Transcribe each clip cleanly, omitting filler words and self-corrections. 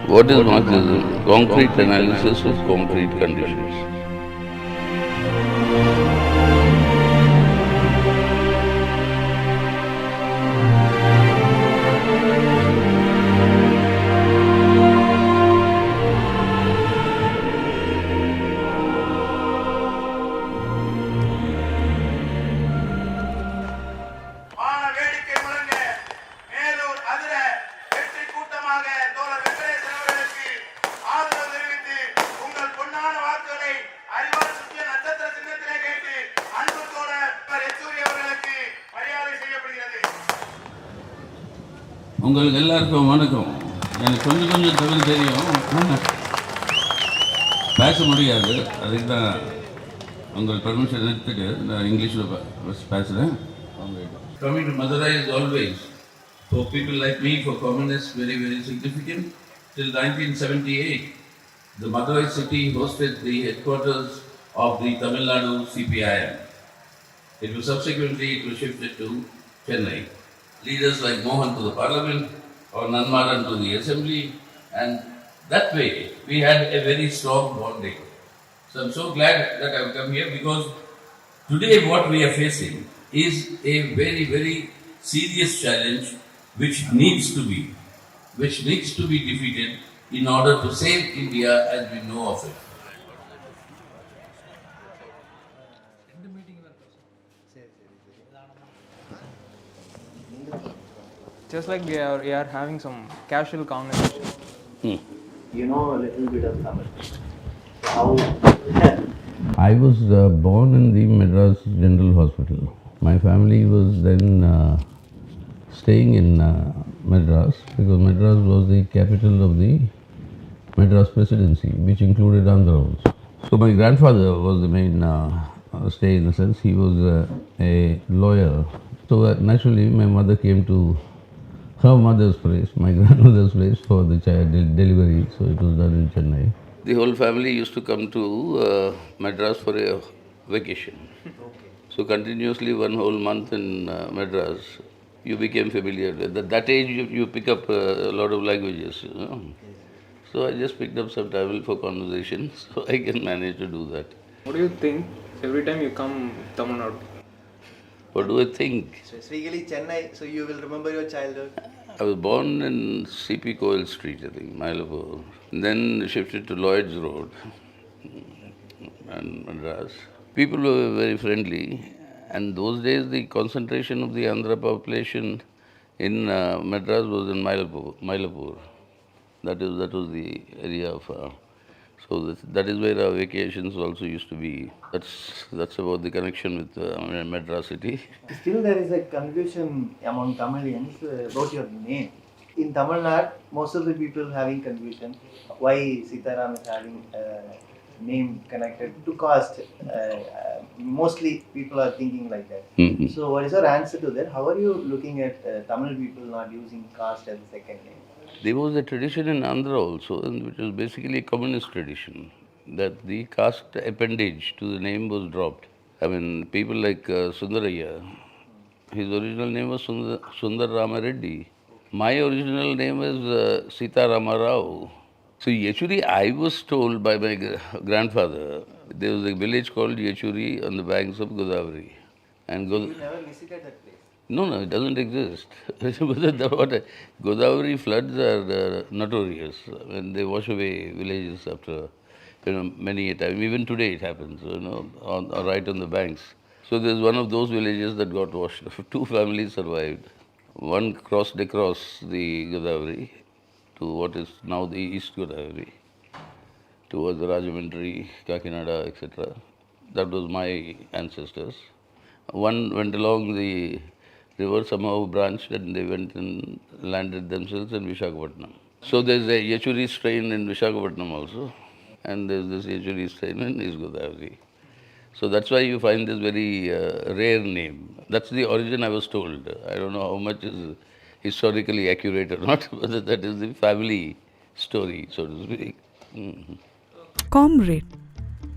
What is Marxism? Concrete analysis of concrete conditions. உங்களுக்கு எல்லாருக்கும் வணக்கம். எனக்கு கொஞ்சம் தமிழ் தெரியும், பேச முடியாது. அதுக்கு தான் உங்கள் பர்மிஷன் எடுத்துட்டு நான் இங்கிலீஷில் பேசுகிறேன். Coming to Madurai is always, for people like me, for communists, very, very significant. Till 1978, the Madurai city hosted the headquarters of the Tamil Nadu CPIM. It was subsequently shifted to Chennai. Leaders like Mohan to the Parliament or Narmadha to the Assembly, and that way we had a very strong bonding. So I'm so glad that I've come here, because today what we are facing is a very, very serious challenge which needs to be defeated in order to save India as we know of it. Just like we are having some casual conversation. You know a little bit of Tamil. How? I was born in the Madras General Hospital. My family was then staying in Madras, because Madras was the capital of the Madras Presidency, which included Andhra also. So my grandfather was the main stay, in the sense he was a lawyer. So naturally my mother came to her mother's place, my grandmother's place, for the child delivery. So it was done in Chennai. The whole family used to come to Madras for a vacation. Okay. So continuously 1 whole month in Madras, you became familiar. At that age you pick up a lot of languages, you know. So I just picked up some Tamil for conversation, so I can manage to do that. What do you think every time you come Tamil Nadu? What do I think? Specifically Chennai, so you will remember your childhood? I was born in CP Coil Street, I think, Mylapore. Then shifted to Lloyd's Road and Madras. People were very friendly, and those days the concentration of the Andhra population in Madras was in Mylapore. That was the area of. So that is where our vacations also used to be. That's about the connection with Madras city. Still there is a confusion among Tamilians about your name. In Tamil Nadu, most of the people having confusion why Sitaram is having a name connected to caste. Mostly people are thinking like that. Mm-hmm. So what is your answer to that? How are you looking at Tamil people not using caste as a second name? There was a tradition in Andhra also, which was basically a communist tradition, that the caste appendage to the name was dropped. I mean, people like Sundaraya, his original name was Sundar Rama Reddy. My original name is Sitaram Rao. So Yechury, I was told by my grandfather, there was a village called Yechury on the banks of Godavari. And You never visited that place? No, it doesn't exist. Godavari floods are notorious. When they wash away villages after many a time. Even today it happens, right on the banks. So there's one of those villages that got washed. 2 families survived. One crossed across the Godavari to what is now the East Godavari, towards the Rajahmundry, Kakinada, etc. That was my ancestors. One went along the river, somehow branched, and they went and landed themselves in Visakhapatnam. So there's a Yechury strain in Visakhapatnam also, and there's this Yechury strain in East Godavari. So that's why you find this very rare name. That's the origin, I was told. I don't know how much is historically accurate or not, but that is the family story, so to speak. Mm-hmm. Comrade.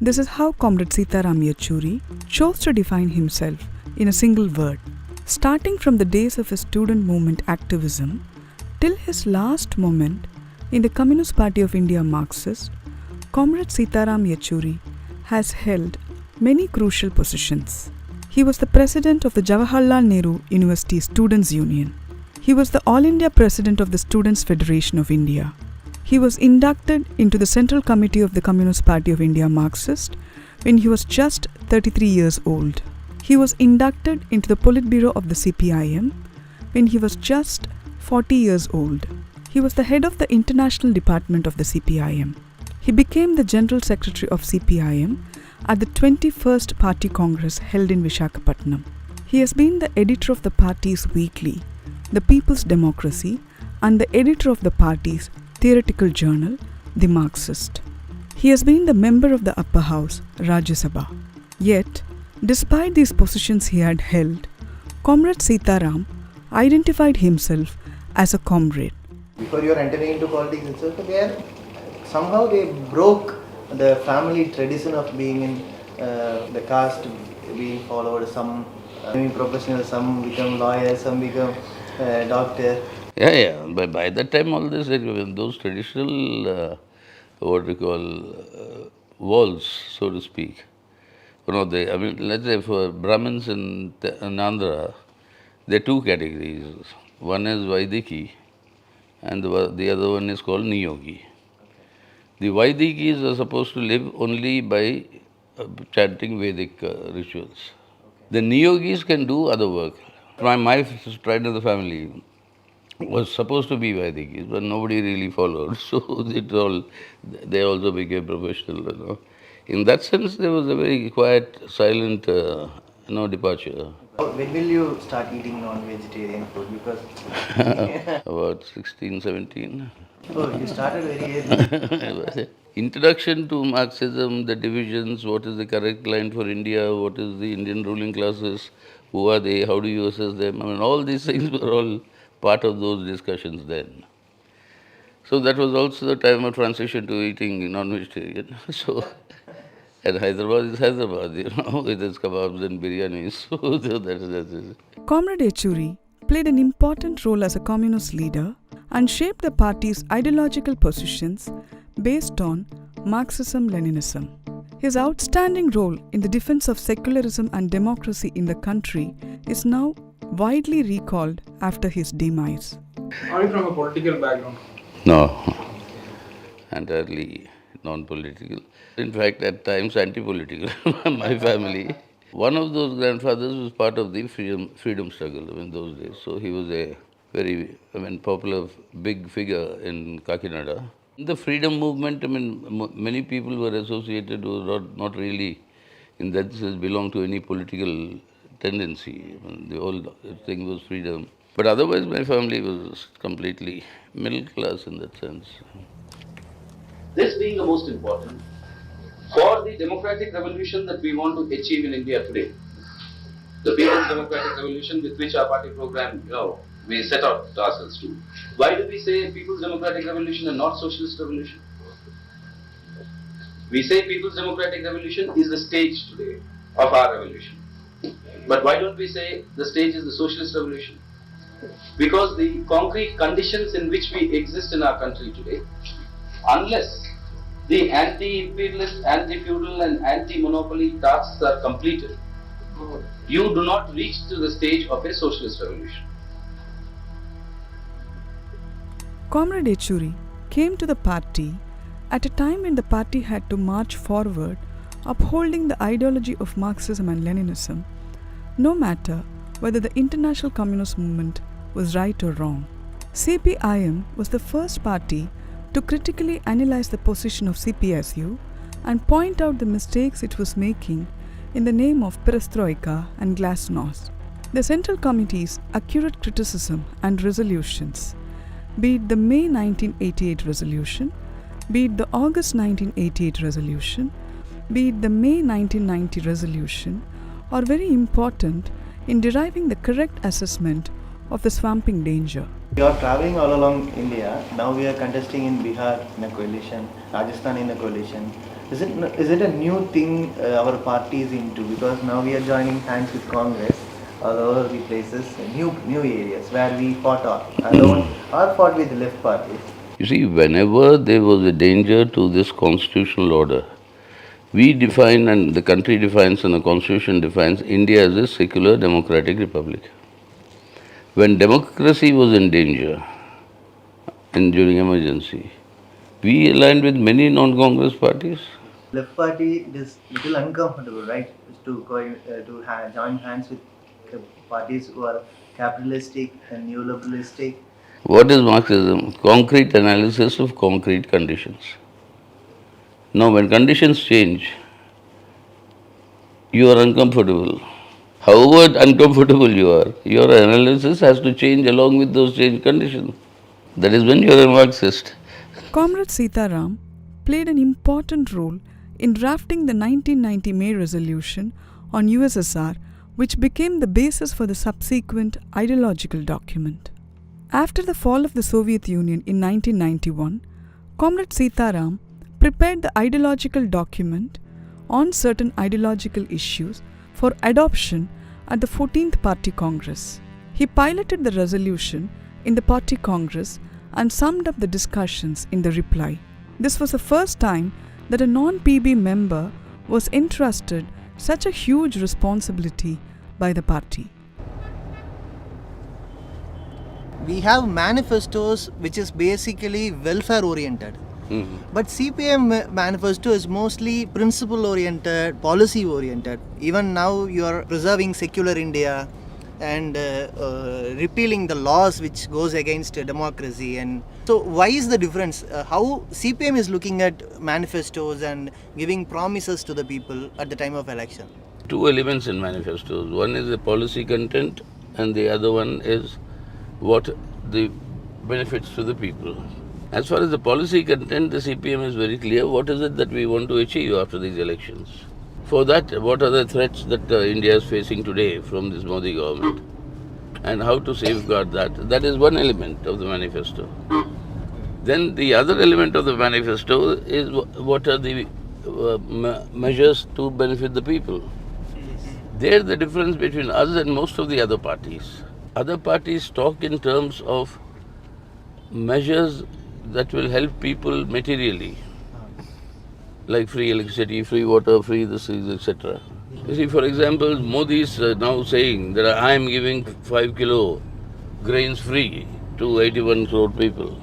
This is how Comrade Sitaram Yechury chose to define himself in a single word. Starting from the days of his student movement activism till his last moment In the Communist Party of India Marxist, Comrade Sitaram Yechury has held many crucial positions. He was the president of the Jawaharlal Nehru University Students' Union. He was the All India President of the Students' Federation of India. He was inducted into the Central Committee of the Communist Party of India Marxist when he was just 33 years old. He was inducted into the Politburo of the CPI-M when he was just 40 years old. He was the head of the International Department of the CPI-M. He became the General Secretary of CPI-M at the 21st Party Congress held in Visakhapatnam. He has been the editor of the party's weekly, The People's Democracy, and the editor of the party's theoretical journal, The Marxist. He has been the member of the upper house, Rajya Sabha. Yet, despite these positions he had held, Comrade Sitaram identified himself as a comrade. Before you are entering into politics itself, somehow they broke the family tradition of being in the caste being followed. Some becoming professionals, some become lawyers, some become doctor. Yeah. By that time, all this, those traditional, what we call, walls, so to speak. Let's say for Brahmins in Andhra, there are two categories. One is Vaidiki, and the other one is called Niyogi. The Vaidikis are supposed to live only by chanting Vedic rituals. The Niyogis can do other work. My stride of the family was supposed to be Vaidikis, but nobody really followed. So they also became professional. In that sense, there was a very quiet, silent, departure. When will you start eating non-vegetarian food? Because About 16, 17. you started very early. Introduction to Marxism, the divisions, what is the correct line for India, what is the Indian ruling classes, who are they, how do you assess them? All these things were all part of those discussions then. So that was also the time of transition to eating non-vegetarian. And Hyderabad is Hyderabad, with its kebabs and biryanis. So that's it. Comrade Yechury played an important role as a communist leader and shaped the party's ideological positions based on Marxism-Leninism. His outstanding role in the defense of secularism and democracy in the country is now widely recalled after his demise. Are you from a political background? No, entirely non-political. In fact, at times anti-political. My family. One of those grandfathers was part of the freedom struggle in those days. So he was a very popular big figure in Kakinada. The freedom movement, many people were associated with not really, in that sense, belong to any political tendency. The whole thing was freedom. But otherwise, my family was completely middle class in that sense. This being the most important, for the democratic revolution that we want to achieve in India today, the People's Democratic Revolution with which our party program, we set out ourselves to. Why do we say People's Democratic Revolution and not Socialist Revolution? We say People's Democratic Revolution is the stage today of our revolution. But why don't we say the stage is the Socialist Revolution? Because the concrete conditions in which we exist in our country today, unless the anti-imperialist, anti-feudal and anti-monopoly tasks are completed, you do not reach to the stage of a socialist revolution. Comrade Yechury came to the party at a time when the party had to march forward upholding the ideology of Marxism and Leninism, no matter whether the international communist movement was right or wrong. CPIM was the first party to critically analyze the position of CPSU and point out the mistakes it was making in the name of perestroika and glasnost. The Central Committee's accurate criticism and resolutions, be it the May 1988 resolution, be it the August 1988 resolution, be it the May 1990 resolution, are very important in deriving the correct assessment of the swamping danger. We are traveling all along India. Now we are contesting in Bihar in a coalition, Rajasthan in a coalition. Is it a new thing our party is into? Because now we are joining hands with Congress all over the places, new areas where we fought or fought with the left parties. You see, whenever there was a danger to this constitutional order, we define and the country defines and the constitution defines India as a secular democratic republic. When democracy was in danger and during emergency, we aligned with many non-Congress parties. Left party, it is little uncomfortable, right, to join hands with parties who are capitalistic and neoliberalistic. What is Marxism? Concrete analysis of concrete conditions. Now, when conditions change, you are uncomfortable. However uncomfortable you are, your analysis has to change along with those changed conditions. That is when you are a Marxist. Comrade Sitaram played an important role in drafting the 1990 May resolution on USSR, which became the basis for the subsequent ideological document. After the fall of the Soviet Union in 1991, Comrade Sitaram prepared the ideological document on certain ideological issues for adoption at the 14th Party Congress. He piloted the resolution in the Party Congress and summed up the discussions in the reply. This was the first time that a non-PB member was entrusted such a huge responsibility by the party. We have manifestos which is basically welfare oriented. But CPIM manifesto is mostly principle oriented, policy oriented. Even now you are preserving secular India and repealing the laws which goes against democracy. And so why is the difference? How CPIM is looking at manifestos and giving promises to the people at the time of election? Two elements in manifestos. One is the policy content and the other one is what the benefits to the people. As far as the policy content, the CPM is very clear. What is it that we want to achieve after these elections? For that, what are the threats that India is facing today from this Modi government? And how to safeguard that? That is one element of the manifesto. Then the other element of the manifesto is what are the measures to benefit the people. There the difference between us and most of the other parties. Other parties talk in terms of measures that will help people materially, like free electricity, free water, free this, etc. You see, for example, Modi is now saying that I am giving 5 kilo grains free to 81 crore people.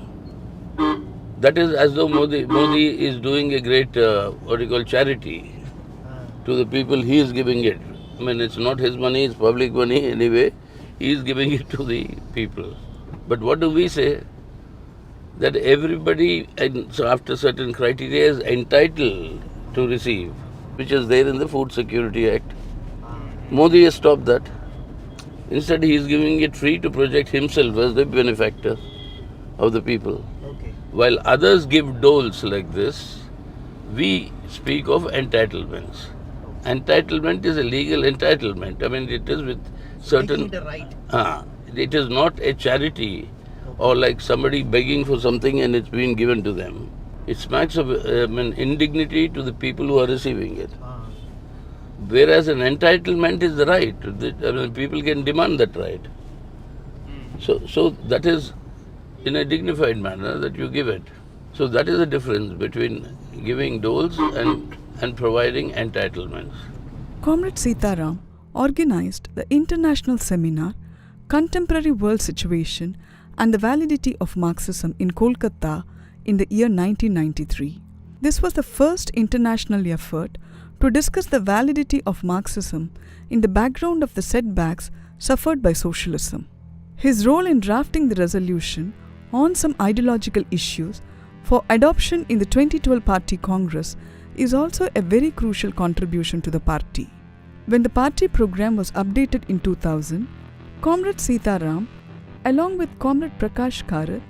That is as though Modi is doing a great, charity to the people. He is giving it. I mean, it's not his money, it's public money anyway. He is giving it to the people. But what do we say? That everybody, so after certain criteria, is entitled to receive, which is there in the Food Security Act. Modi has stopped that. Instead, he is giving it free to project himself as the benefactor of the people. Okay. While others give doles like this, we speak of entitlements. Entitlement is a legal entitlement. I mean, it is with certain... Making it a right. It is not a charity or like somebody begging for something and it's been given to them. It smacks of indignity to the people who are receiving it. Whereas an entitlement is the right. People can demand that right. So that is in a dignified manner that you give it. So that is the difference between giving doles and providing entitlements. Comrade Sitaram organized the international seminar Contemporary World Situation and the Validity of Marxism in Kolkata in the year 1993. This was the first international effort to discuss the validity of Marxism in the background of the setbacks suffered by socialism. His role in drafting the resolution on some ideological issues for adoption in the 2012 Party Congress is also a very crucial contribution to the party. When the party program was updated in 2000, Comrade Sitaram, along with Comrade Prakash Karath,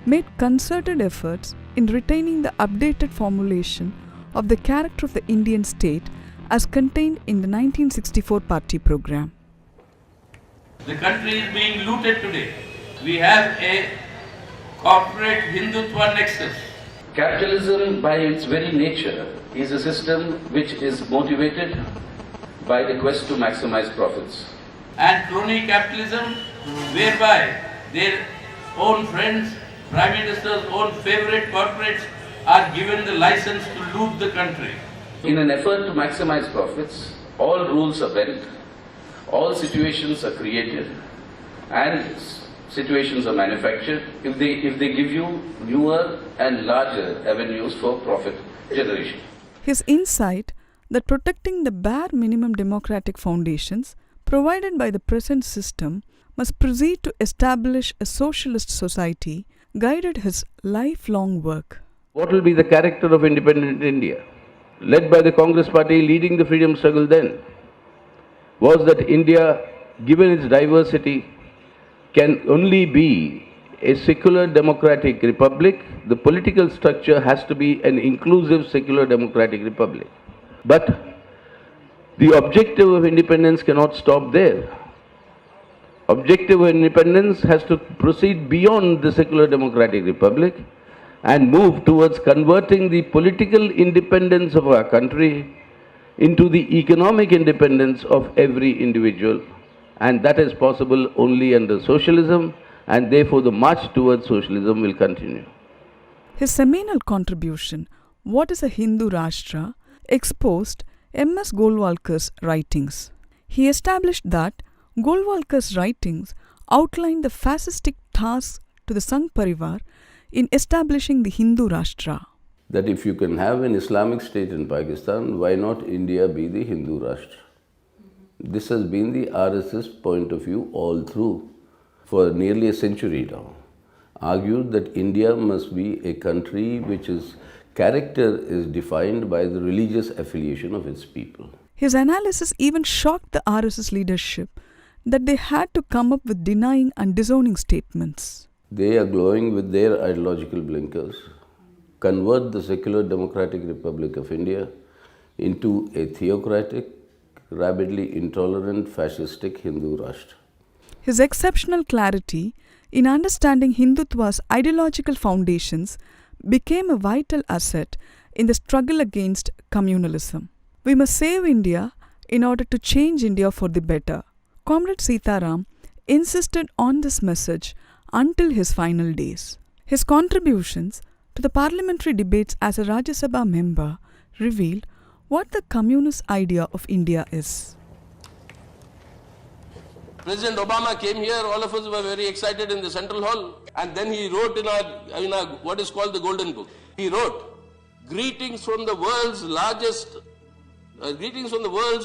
made concerted efforts in retaining the updated formulation of the character of the Indian state as contained in the 1964 party program. The country is being looted today. We have a corporate Hindutva nexus. Capitalism, by its very nature, is a system which is motivated by the quest to maximize profits. And crony capitalism, whereby their own friends Prime Minister's own favorite corporates are given the license to loot the country. In an effort to maximize profits, all rules are bent, all situations are created, and situations are manufactured if they give you newer and larger avenues for profit generation. His insight that protecting the bare minimum democratic foundations provided by the present system must proceed to establish a socialist society guided his lifelong work. What will be the character of independent India? Led by the Congress party leading the freedom struggle then, was that India, given its diversity, can only be a secular democratic republic. The political structure has to be an inclusive secular democratic republic. But the objective of independence cannot stop there. Objective of independence has to proceed beyond the secular democratic republic and move towards converting the political independence of our country into the economic independence of every individual. And that is possible only under socialism, and therefore the march towards socialism will continue. His seminal contribution, What is a Hindu Rashtra?, exposed M.S. Golwalkar's writings. He established that Golwalkar's writings outlined the fascistic tasks to the Sangh Parivar in establishing the Hindu Rashtra. That if you can have an Islamic state in Pakistan, why not India be the Hindu Rashtra? This has been the RSS point of view all through for nearly a century now. Argued that India must be a country which its character is defined by the religious affiliation of its people. His analysis even shocked the RSS leadership that they had to come up with denying and disowning statements. They are glowing with their ideological blinkers, convert the secular democratic Republic of India into a theocratic, rabidly intolerant, fascistic Hindu Rashtra. His exceptional clarity in understanding Hindutva's ideological foundations became a vital asset in the struggle against communalism. We must save India in order to change India for the better. Comrade Sitaram insisted on this message until his final days. His contributions to the parliamentary debates as a Rajya Sabha member revealed what the communist idea of India is. President Obama came here, all of us were very excited in the Central Hall, and then he wrote in our what is called the Golden Book. He wrote, greetings from the world's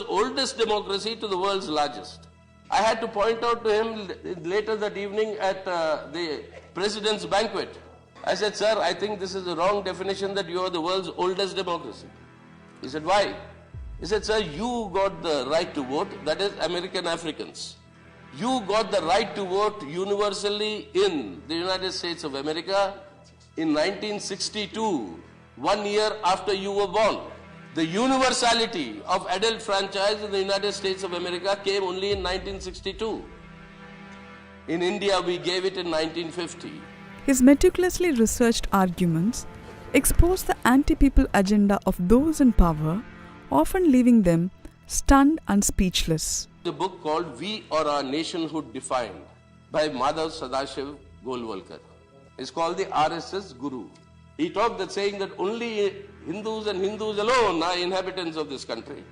oldest democracy to the world's largest. I had to point out to him later that evening at the President's banquet. I said, sir, I think this is the wrong definition that you are the world's oldest democracy. He said, why? He said, sir, you got the right to vote, that is American Africans. You got the right to vote universally in the United States of America in 1962, 1 year after you were born. The universality of adult franchise in the United States of America came only in 1962. In India, we gave it in 1950. His meticulously researched arguments expose the anti-people agenda of those in power, often leaving them stunned and speechless. The book called We or Our Nationhood Defined by Madhav Sadashiv Golwalkar. It's called the RSS Guru. He talked that saying that only Hindus and Hindus alone are inhabitants of this country.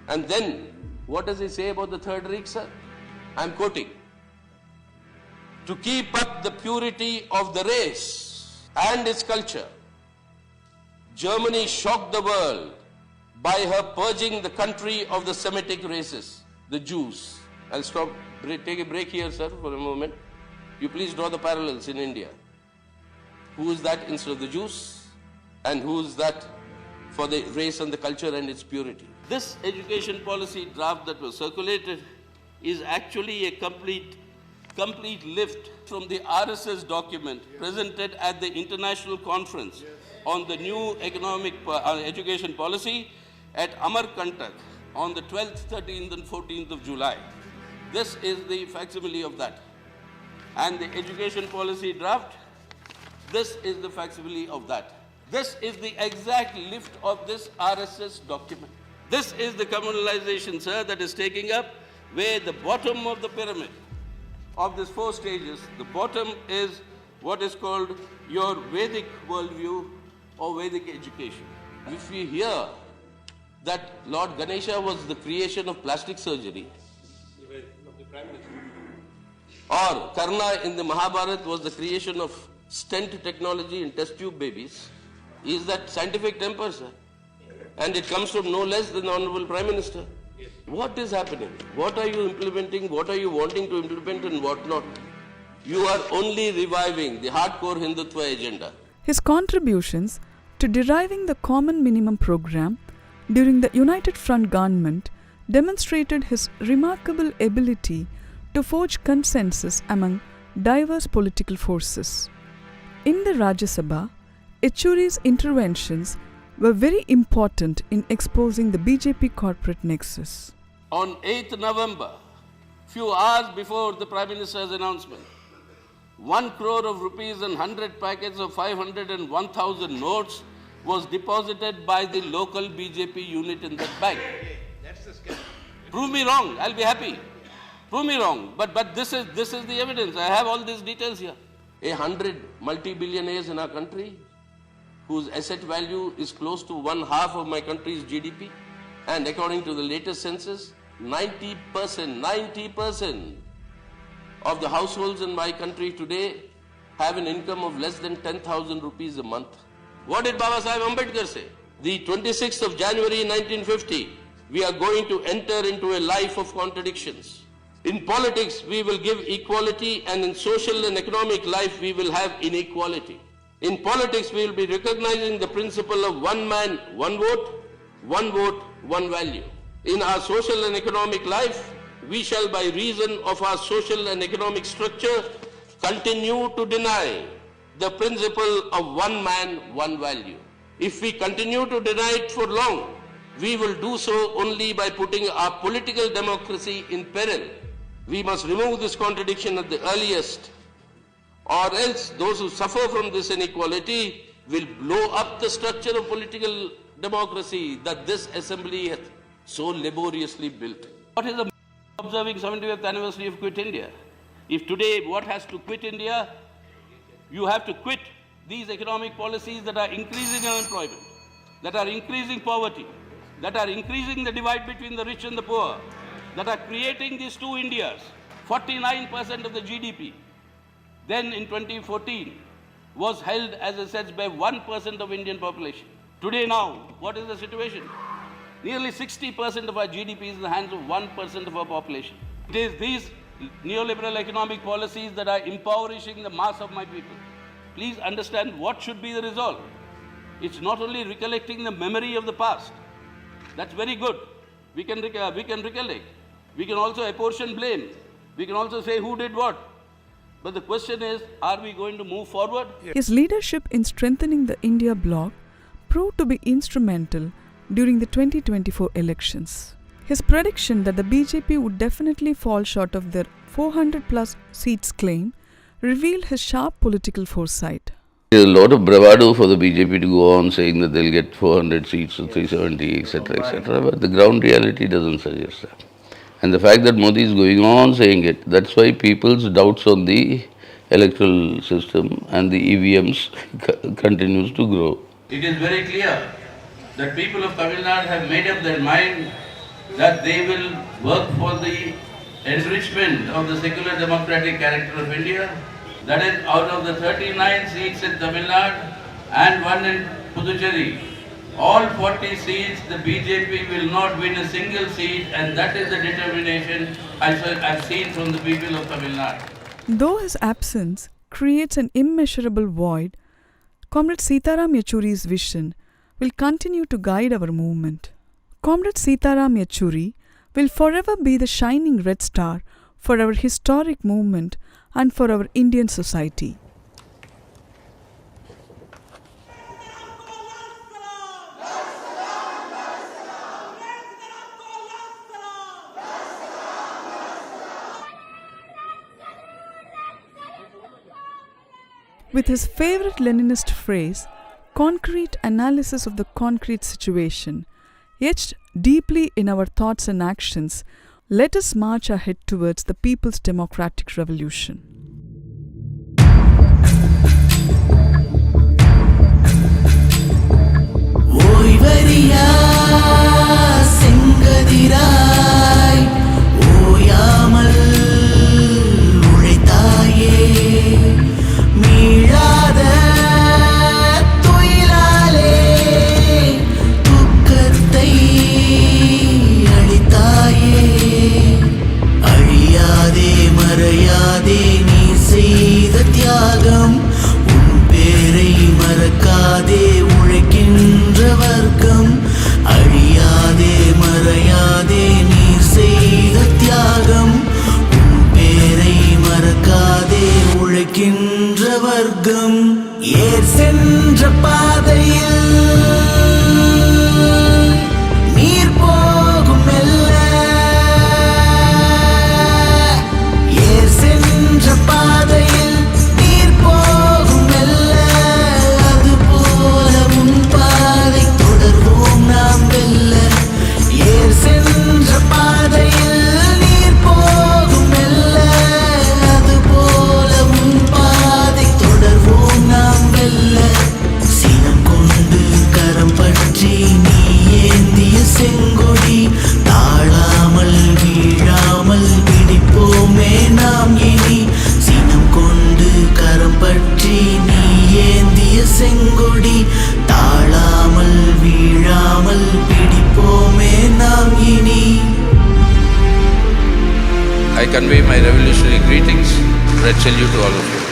And then, what does he say about the Third Reich, sir? I'm quoting. To keep up the purity of the race and its culture, Germany shocked the world by her purging the country of the Semitic races, the Jews. I'll stop, take a break here, sir, for a moment. You please draw the parallels in India. Who is that instead of the Jews? And who is that for the race and the culture and its purity? This education policy draft that was circulated is actually a complete lift from the RSS document presented at the International Conference on the new economic education policy at Amarkantak on the 12th, 13th and 14th of July. This is the facsimile of that. And the education policy draft, this is the facsimile of that. This is the exact lift of this RSS document. This is the communalization, sir, that is taking up where the bottom of the pyramid of these 4 stages, the bottom is what is called your Vedic worldview or Vedic education. If we hear that Lord Ganesha was the creation of plastic surgery, or Karna in the Mahabharata was the creation of stent technology in test tube babies, is that scientific temper, sir? And it comes from no less than the Honorable Prime Minister. What is happening? What are you implementing? What are you wanting to implement and what not? You are only reviving the hardcore Hindutva agenda. His contributions to deriving the Common Minimum program during the United Front government demonstrated his remarkable ability to forge consensus among diverse political forces. In the Rajya Sabha, Yechury's interventions were very important in exposing the BJP corporate nexus. On 8th November, few hours before the Prime Minister's announcement, 1 crore of rupees and 100 packets of 500 and 1,000 notes was deposited by the local BJP unit in that bank. Prove me wrong, I'll be happy. Prove me wrong, but this is the evidence. I have all these details here. 100 multi-billionaires in our country, whose asset value is close to 1/2 of my country's GDP, and according to the latest census, 90% of the households in my country today have an income of less than 10,000 rupees a month. What did Baba Sahib Ambedkar say? The 26th of January 1950, we are going to enter into a life of contradictions. In politics, we will give equality, and in social and economic life, we will have inequality. In politics, we will be recognizing the principle of one man, one vote, one value. In our social and economic life, we shall, by reason of our social and economic structure, continue to deny the principle of one man, one value. If we continue to deny it for long, we will do so only by putting our political democracy in peril. We must remove this contradiction at the earliest, or else those who suffer from this inequality will blow up the structure of political democracy that this assembly has so laboriously built. What is the observing 75th anniversary of Quit India? If today what has to quit India, you have to quit these economic policies that are increasing unemployment, that are increasing poverty, that are increasing the divide between the rich and the poor, that are creating these two Indias, 49% of the GDP. Then in 2014 was held, as I said, by 1% of Indian population. Today now, what is the situation? Nearly 60% of our GDP is in the hands of 1% of our population. It is these neoliberal economic policies that are impoverishing the mass of my people. Please understand what should be the result. It's not only recollecting the memory of the past. That's very good. We can recollect. We can also apportion blame. We can also say who did what. But the question is, are we going to move forward? His leadership in strengthening the India bloc proved to be instrumental during the 2024 elections. His prediction that the BJP would definitely fall short of their 400 plus seats claim revealed his sharp political foresight. There's a lot of bravado for the BJP to go on saying that they'll get 400 seats or 370, etc., but the ground reality doesn't suggest that. And the fact that Modi is going on saying it, that's why people's doubts on the electoral system and the EVMs continues to grow. It is very clear that people of Tamil Nadu have made up their mind that they will work for the enrichment of the secular democratic character of India. That is, out of the 39 seats in Tamil Nadu and 1 in Puducherry, all 40 seats, the BJP will not win a single seat, and that is the determination I've seen from the people of Tamil Nadu. Though his absence creates an immeasurable void, Comrade Sitaram Yechury's vision will continue to guide our movement. Comrade Sitaram Yechury will forever be the shining red star for our historic movement and for our Indian society. With his favorite Leninist phrase, concrete analysis of the concrete situation, etched deeply in our thoughts and actions, let us march ahead towards the people's democratic revolution. எரியா செங்கதிராய் ஓயாமல் உழைத்தாயே மீளாத துயிலாலே துக்கத்தை அளித்தாயே அழியாதே மறையாதே நீ செய்த தியாகம் உன் பேரை மறக்காதே உழைக்கின்ற வர்க்கம் அழியாதே மறையாதே நீ செய்த தியாகம் உன் பேரை மறக்காதே உழைக்கின்ற வர்க்கம் ஏர் சென்ற பாதையில் நீர் போகும் மெல்ல ஏர் சென்ற பாதையில் நீர் போகும் மெல்ல அதுபோல உன் பாதை தொடர்வோம் நாம் வெல்ல ஏர் சென்ற பாதையில் நீர் போகும் மெல்ல அதுபோல உன் பாதை தொடர்வோம் நாம் வெல்ல சினம் கொண்டு கரம் பற்றி நீ ஏந்திய செங்கொடி தாழாமல் வீழாமல் பிடிப்போமே நாம் இனி சினம் கொண்டு கரம் பற்றி நீ ஏந்திய செங்கொடி தாழாமல் வீழாமல் பிடிப்போமே நாம் இனி. I convey my revolutionary greetings. Red salute to all of you.